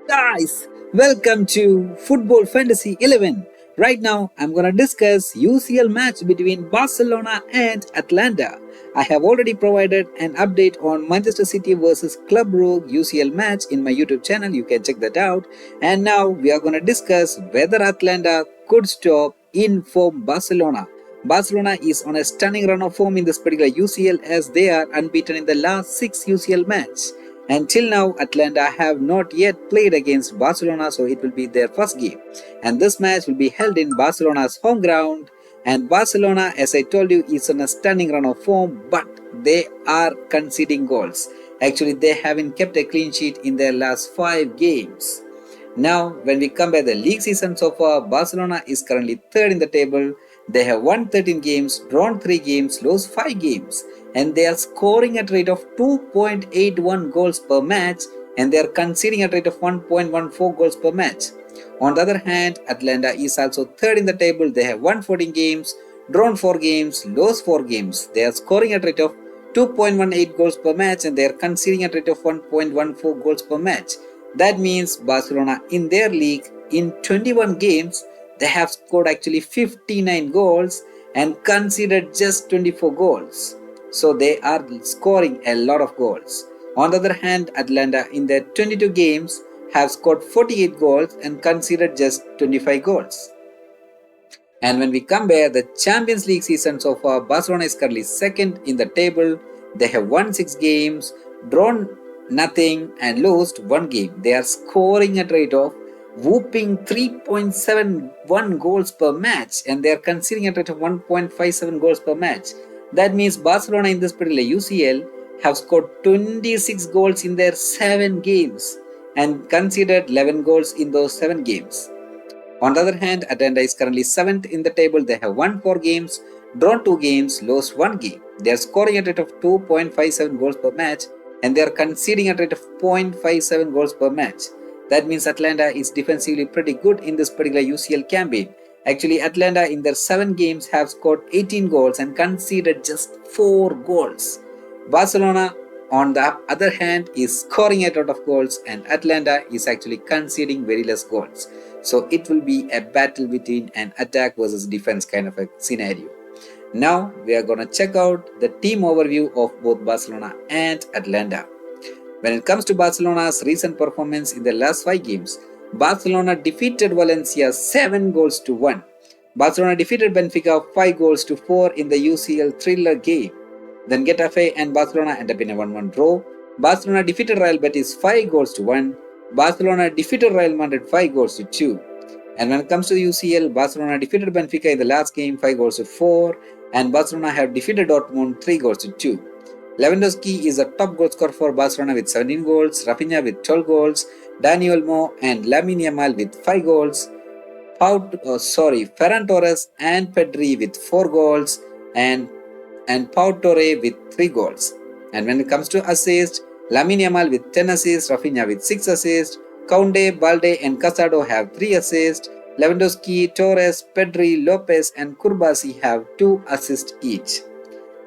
Guys, welcome to Football Fantasy 11. Right now, I'm gonna discuss UCL match between Barcelona and Atalanta. I have already provided an update on Manchester City versus Club Brugge UCL match in my YouTube channel. You can check that out. And now we are gonna discuss whether Atalanta could stop in form Barcelona. Barcelona is on a stunning run of form in this particular UCL as they are unbeaten in the last 6 UCL matches. Until now, Atalanta have not yet played against Barcelona, so it will be their first game. And this match will be held in Barcelona's home ground. And Barcelona, as I told you, is on a stunning run of form, but they are conceding goals. Actually, they haven't kept a clean sheet in their last 5 games. Now, when we compare the league season so far, Barcelona is currently third in the table. They have won 13 games, drawn 3 games, lost 5 games, and they are scoring at a rate of 2.81 goals per match, and they are conceding at a rate of 1.14 goals per match. On the other hand, Atalanta is also third in the table. They have won 14 games, drawn 4 games, lost 4 games. They are scoring at a rate of 2.18 goals per match, and they are conceding at a rate of 1.14 goals per match. That means Barcelona in their league in 21 games they have scored actually 59 goals and conceded just 24 goals. So they are scoring a lot of goals. On the other hand, Atalanta in their 22 games have scored 48 goals and conceded just 25 goals. And when we compare the Champions League season so far, Barcelona is currently second in the table. They have won 6 games, drawn nothing and lost 1 game. They are scoring at a rate of whooping 3.71 goals per match, and they are conceding at a rate of 1.57 goals per match. That means Barcelona in this particular UCL have scored 26 goals in their 7 games and conceded 11 goals in those 7 games. On the other hand, Atalanta is currently 7th in the table. They have won 4 games, drawn 2 games, lost 1 game. They are scoring at a rate of 2.57 goals per match, and they are conceding at a rate of 0.57 goals per match. That means Atalanta is defensively pretty good in this particular UCL campaign. Actually, Atalanta in their 7 games have scored 18 goals and conceded just 4 goals. Barcelona, on the other hand, is scoring a lot of goals, and Atalanta is actually conceding very less goals. So it will be a battle between an attack versus defense kind of a scenario. Now we are going to check out the team overview of both Barcelona and Atalanta. When it comes to Barcelona's recent performance in the last 5 games, Barcelona defeated Valencia 7 goals to 1. Barcelona defeated Benfica 5 goals to 4 in the UCL thriller game. Then Getafe and Barcelona end up in a 1-1 draw. Barcelona defeated Real Betis 5 goals to 1. Barcelona defeated Real Madrid 5 goals to 2. And when it comes to the UCL, Barcelona defeated Benfica in the last game 5 goals to 4, and Barcelona have defeated Dortmund 3 goals to 2. Lewandowski is the top goal scorer for Barcelona with 17 goals, Rafinha with 12 goals, Dani Olmo and Lamine Yamal with 5 goals, Ferran Torres and Pedri with 4 goals, and Pau Torre with 3 goals. And when it comes to assists, Lamine Yamal with 10 assists, Rafinha with 6 assists, Koundé, Balde and Casado have 3 assists, Lewandowski, Torres, Pedri, Lopez and Kurbasi have 2 assists each.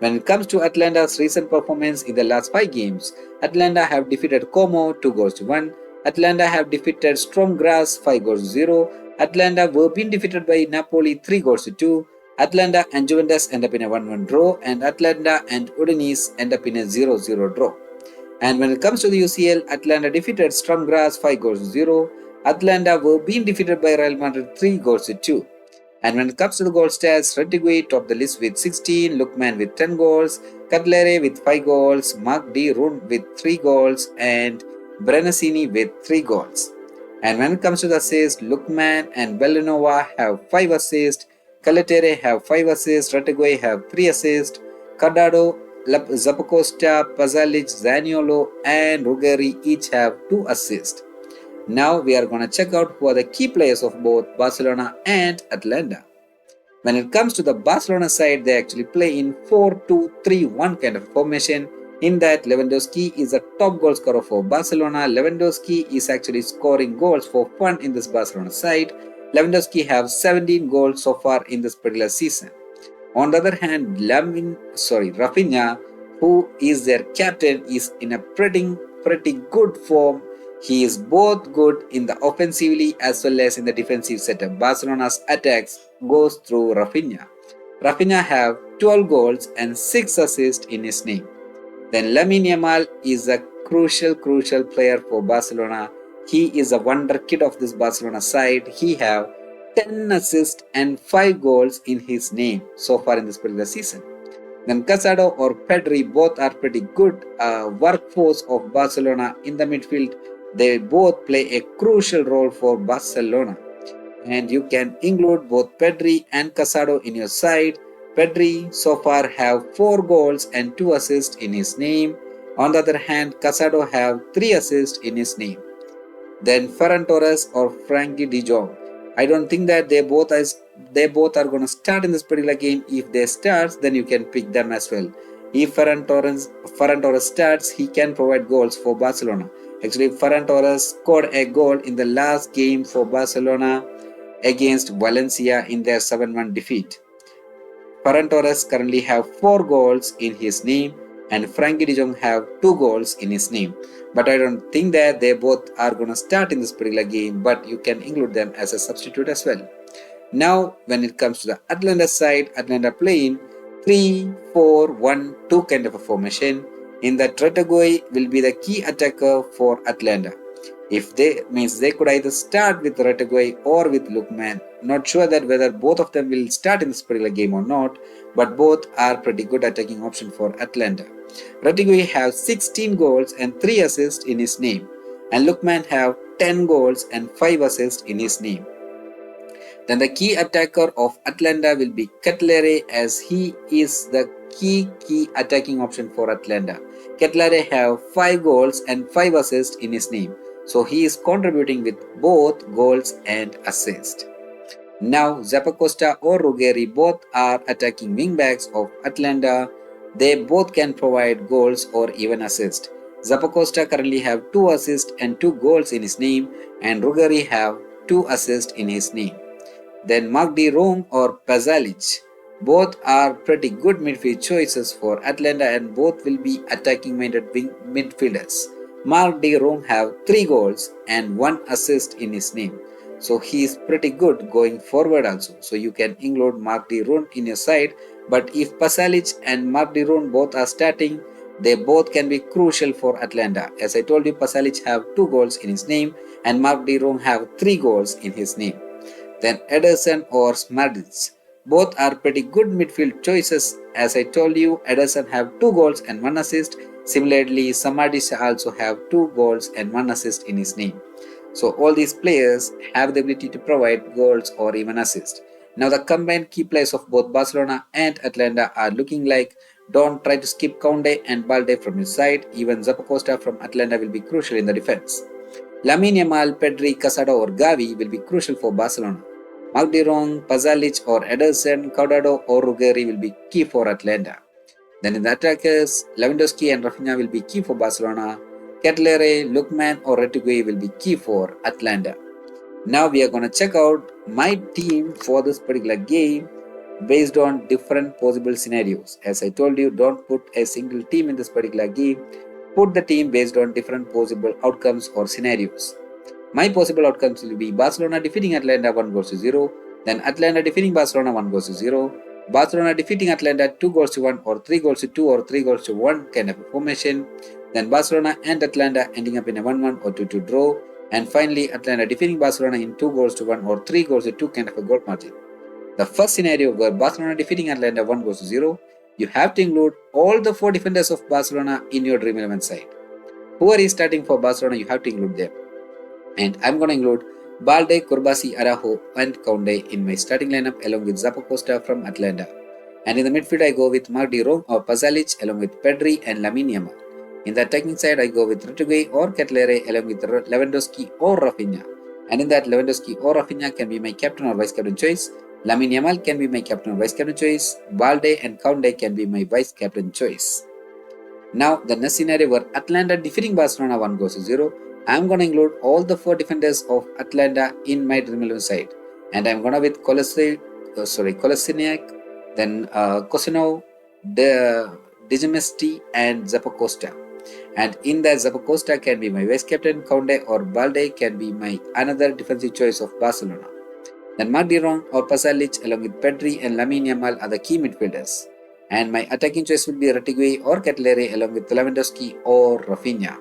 When it comes to Atalanta's recent performance in the last 5 games, Atalanta have defeated Como 2 goals to 1, Atalanta have defeated Sturm Graz 5 goals to 0, Atalanta were being defeated by Napoli 3 goals to 2, Atalanta and Juventus end up in a 1-1 draw, and Atalanta and Udinese end up in a 0-0 draw. And when it comes to the UCL, Atalanta defeated Sturm Graz 5 goals to 0, Atalanta were being defeated by Real Madrid 3 goals to 2. And when it comes to the goal stats, Retegui topped the list with 16, Lookman with 10 goals, Cavaliere with 5 goals, Marc de Roon with 3 goals, and Brenesini with 3 goals. And when it comes to the assists, Lookman and Bellanova have 5 assists, Cavaliere have 5 assists, Retegui have 3 assists, Cardado, Zappacosta, Pasalic, Zaniolo, and Ruggeri each have 2 assists. Now we are going to check out who are the key players of both Barcelona and Atalanta. When it comes to the Barcelona side, they actually play in 4-2-3-1 kind of formation. In that, Lewandowski is a top goal scorer for Barcelona. Lewandowski is actually scoring goals for fun in this Barcelona side. Lewandowski have 17 goals so far in this particular season. On the other hand, Rafinha, who is their captain, is in a pretty good form He is both good in the offensively as well as in the defensive setup. Barcelona's attacks goes through Rafinha. Rafinha have 12 goals and 6 assists in his name. Then Lamine Yamal is a crucial player for Barcelona. He is a wonder kid of this Barcelona side. He have 10 assists and 5 goals in his name so far in this particular season. Then Casado or Pedri both are pretty good workforce of Barcelona in the midfield. They both play a crucial role for Barcelona. And you can include both Pedri and Casado in your side. Pedri so far have 4 goals and 2 assists in his name. On the other hand, Casado have 3 assists in his name. Then Ferran Torres or Frankie de Jong. I don't think that they both are going to start in this particular game. If they start, then you can pick them as well. If Ferran Torres starts, he can provide goals for Barcelona. Actually, Ferran Torres scored a goal in the last game for Barcelona against Valencia in their 7-1 defeat. Ferran Torres currently have 4 goals in his name and Frankie de Jong have 2 goals in his name. But I don't think that they both are going to start in this particular game, but you can include them as a substitute as well. Now, when it comes to the Atalanta side, Atalanta playing 3-4-1-2 kind of a formation. In that, Retegui will be the key attacker for Atalanta. If they could either start with Retegui or with Lookman. Not sure that whether both of them will start in this particular game or not, but both are pretty good attacking option for Atalanta. Retegui have 16 goals and 3 assists in his name, and Lookman have 10 goals and 5 assists in his name. Then the key attacker of Atalanta will be Ketlere, as he is the key attacking option for Atalanta. Ketlere have 5 goals and 5 assists in his name. So he is contributing with both goals and assists. Now Zappacosta or Ruggeri both are attacking wingbacks of Atalanta. They both can provide goals or even assists. Zappacosta currently have 2 assists and 2 goals in his name, and Ruggeri have 2 assists in his name. Then Marc de Jong or Pasalic. Both are pretty good midfield choices for Atalanta, and both will be attacking minded midfielders. Marc de Jong have 3 goals and 1 assist in his name. So he is pretty good going forward also. So you can include Marc de Jong in your side. But if Pasalic and Marc de Jong both are starting, they both can be crucial for Atalanta. As I told you, Pasalic have 2 goals in his name and Marc de Jong have 3 goals in his name. Then Ederson or Smartins. Both are pretty good midfield choices. As I told you, Ederson have 2 goals and 1 assist. Similarly, Samadis also have 2 goals and 1 assist in his name. So all these players have the ability to provide goals or even assists. Now the combined key players of both Barcelona and Atalanta are looking like. Don't try to skip Koundé and Balde from your side. Even Zappacosta from Atalanta will be crucial in the defense. Lamine Yamal, Pedri, Casado or Gavi will be crucial for Barcelona. Marc de Jong, Pasalic or Ederson, Caudado or Ruggeri will be key for Atalanta. Then in the attackers, Lewandowski and Rafinha will be key for Barcelona. Ketlere, Lookman or Retegui will be key for Atalanta. Now we are going to check out my team for this particular game based on different possible scenarios. As I told you, don't put a single team in this particular game. Put the team based on different possible outcomes or scenarios. My possible outcomes will be Barcelona defeating Atalanta 1-0, then Atalanta defeating Barcelona 1-0, Barcelona defeating Atalanta 2-1 or 3-2 or 3-1 kind of a formation, then Barcelona and Atalanta ending up in a 1-1 or 2-2 draw, and finally Atalanta defeating Barcelona in 2-1 or 3-2 kind of a goal margin. The first scenario where Barcelona defeating Atalanta 1-0, you have to include all the 4 defenders of Barcelona in your Dream 11 side. Who are starting for Barcelona, you have to include them. And I'm going to include Balde, Kurbasi, Araujo and Koundé in my starting lineup along with Zappacosta from Atalanta. And in the midfield I go with Marc de Jong or Pasalic along with Pedri and Lamine Yamal. In the attacking side I go with Retegui or Ketlere along with Lewandowski or Rafinha. And in that, Lewandowski or Rafinha can be my captain or vice captain choice. Lamine Yamal can be my captain or vice captain choice. Balde and Koundé can be my vice captain choice. Now the next scenario where Atalanta defeating Barcelona 1-0. I'm going to include all the 4 defenders of Atalanta in my Dream 11 side. And I'm going to with Kolasinac, then Kosinov, Dijamesti and Zappacosta. And in that, Zappacosta can be my vice captain, Conde or Balde can be my another defensive choice of Barcelona. Then Marc de Jong or Pasalic along with Pedri and Lamine Yamal are the key midfielders. And my attacking choice will be Retegui or Ketlere along with Lewandowski or Rafinha.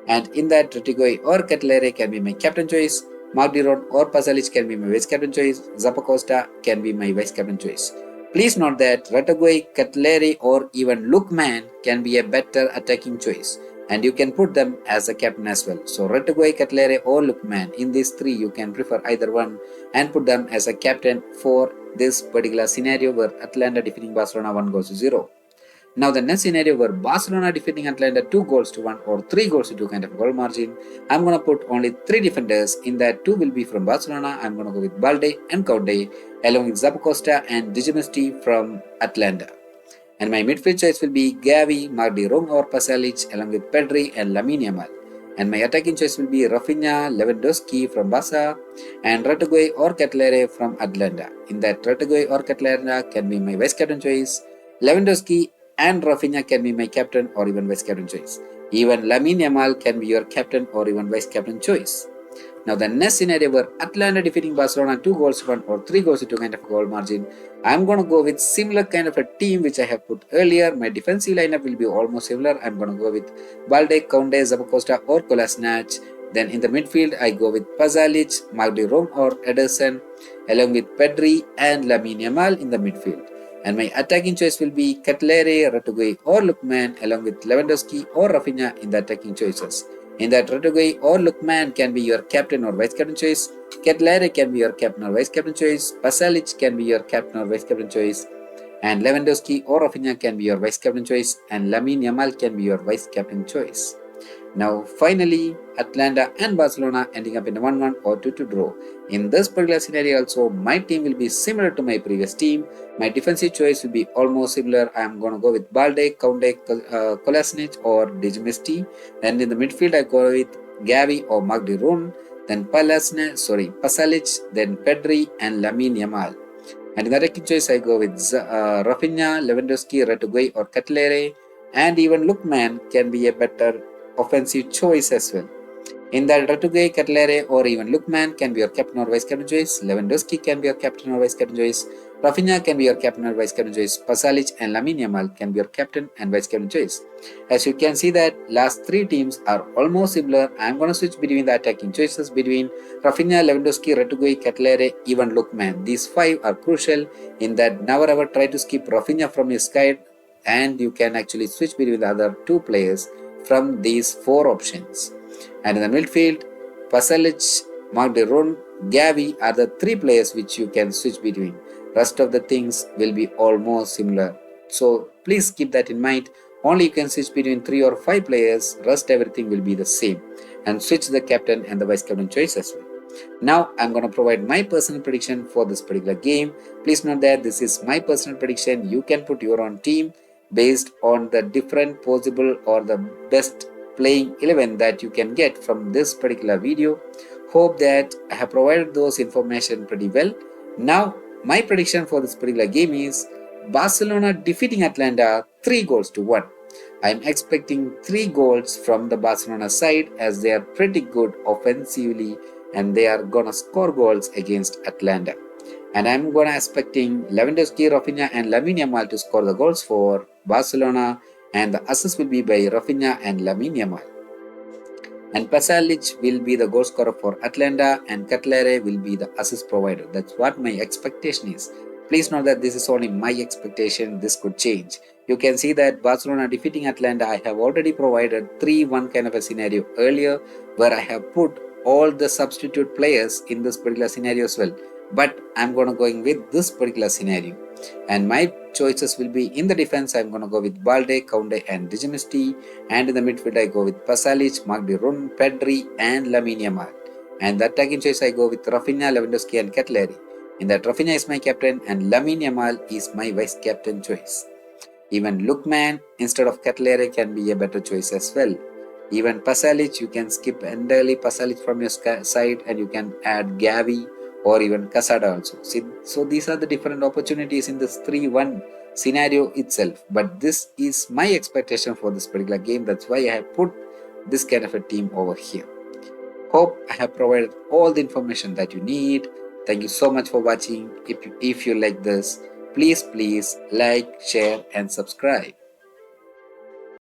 And in that, Retegui or Ketlere can be my captain choice, Marc de Jong or Pasalic can be my vice captain choice, Zappacosta can be my vice captain choice. Please note that Retegui, Ketlere or even Lookman can be a better attacking choice, and you can put them as a captain as well. So Retegui, Ketlere or Lookman, in these three you can prefer either one and put them as a captain for this particular scenario where Atalanta defeating Barcelona 1-0. Now the next scenario where Barcelona defeating Atalanta 2-1 or 3-2 kind of goal margin, I'm going to put only 3 defenders. In that, 2 will be from Barcelona. I'm going to go with Balde and Conde along with Zappacosta and Digimesti from Atalanta. And my midfield choice will be Gavi, Marc de Jong or Pasalic along with Pedri and Lamine Yamal. And my attacking choice will be Rafinha, Lewandowski from Barca and Retegui or Ketlere from Atalanta. In that, Retegui or Ketlere can be my vice captain choice. Lewandowski and Rafinha can be my captain or even vice captain choice. Even Lamine Yamal can be your captain or even vice captain choice. Now the next scenario where Atalanta defeating Barcelona 2-1 or 3-2 kind of a goal margin, I'm going to go with similar kind of a team which I have put earlier. My defensive lineup will be almost similar. I'm going to go with Balde, Conde, Zappacosta or Kolasinac. Then in the midfield, I go with Pasalic, Marc de Jong or Ederson along with Pedri and Lamine Yamal in the midfield. And my attacking choice will be Ketlere, Retegui or Lookman along with Lewandowski or Rafinha in the attacking choices. In that, Retegui or Lookman can be your captain or vice captain choice. Ketlere can be your captain or vice captain choice. Pasalic can be your captain or vice captain choice. And Lewandowski or Rafinha can be your vice captain choice. And Lamine Yamal can be your vice captain choice. Now finally, Atalanta and Barcelona ending up in a 1-1 or 2-2 draw. In this particular scenario also, my team will be similar to my previous team. My defensive choice will be almost similar. I am going to go with Balde, Conde, Kolasinac or Digimesti. Then in the midfield, I go with Gavi or Marc de Jong. Then Pasalic, then Pedri and Lamine Yamal. And in the attacking choice, I go with Rafinha, Lewandowski, Retegui or Ketlere. And even Lookman can be a better offensive choice as well. In that, Retegui, Ketlere or even Lookman can be your captain or vice captain choice. Lewandowski can be your captain or vice captain choice. Rafinha can be your captain or vice captain choice. Pasalic and Lamine Yamal can be your captain and vice captain choice. As you can see that last 3 teams are almost similar. I am going to switch between the attacking choices between Rafinha, Lewandowski, Retegui, Ketlere, even Lookman. These 5 are crucial in that never ever try to skip Rafinha from your side, and you can actually switch between the other 2 players from these 4 options. And in the midfield, Pasalic, Marc de Jong, Gavi are the 3 players which you can switch between. Rest of the things will be almost similar. So please keep that in mind. Only you can switch between 3 or 5 players. Rest everything will be the same. And switch the captain and the vice captain choice as well. Now I'm going to provide my personal prediction for this particular game. Please note that this is my personal prediction. You can put your own team based on the different possible or the best playing 11 that you can get from this particular video. Hope that I have provided those information pretty well. Now my prediction for this particular game is Barcelona defeating Atalanta 3-1. I am expecting 3 goals from the Barcelona side as they are pretty good offensively and they are gonna score goals against Atalanta. And I'm gonna expecting Lewandowski, Rafinha and Lamine Yamal to score the goals for Barcelona, and the assist will be by Rafinha and Lamine Yamal. And Pasalic will be the goal scorer for Atalanta and Ketlere will be the assist provider. That's what my expectation is. Please note that this is only my expectation. This could change. You can see that Barcelona defeating Atalanta, I have already provided 3-1 kind of a scenario earlier where I have put all the substitute players in this particular scenario as well. But I'm going to go with this particular scenario. And my choices will be in the defense, I'm going to go with Balde, Conde and Digimesti. And in the midfield, I go with Pasalic, Marc de Jong, Pedri and Lamine Yamal. And the attacking choice, I go with Rafinha, Lewandowski and Ketlere. In that, Rafinha is my captain and Lamine Yamal is my vice captain choice. Even Lookman instead of Ketlere can be a better choice as well. Even Pasalic, you can skip entirely Pasalic from your side and you can add Gavi or even Casada also. See, so these are the different opportunities in this 3-1 scenario itself, but this is my expectation for this particular game. That's why I have put this kind of a team over here. Hope I have provided all the information that you need. Thank you so much for watching. If you like this, please like, share and subscribe.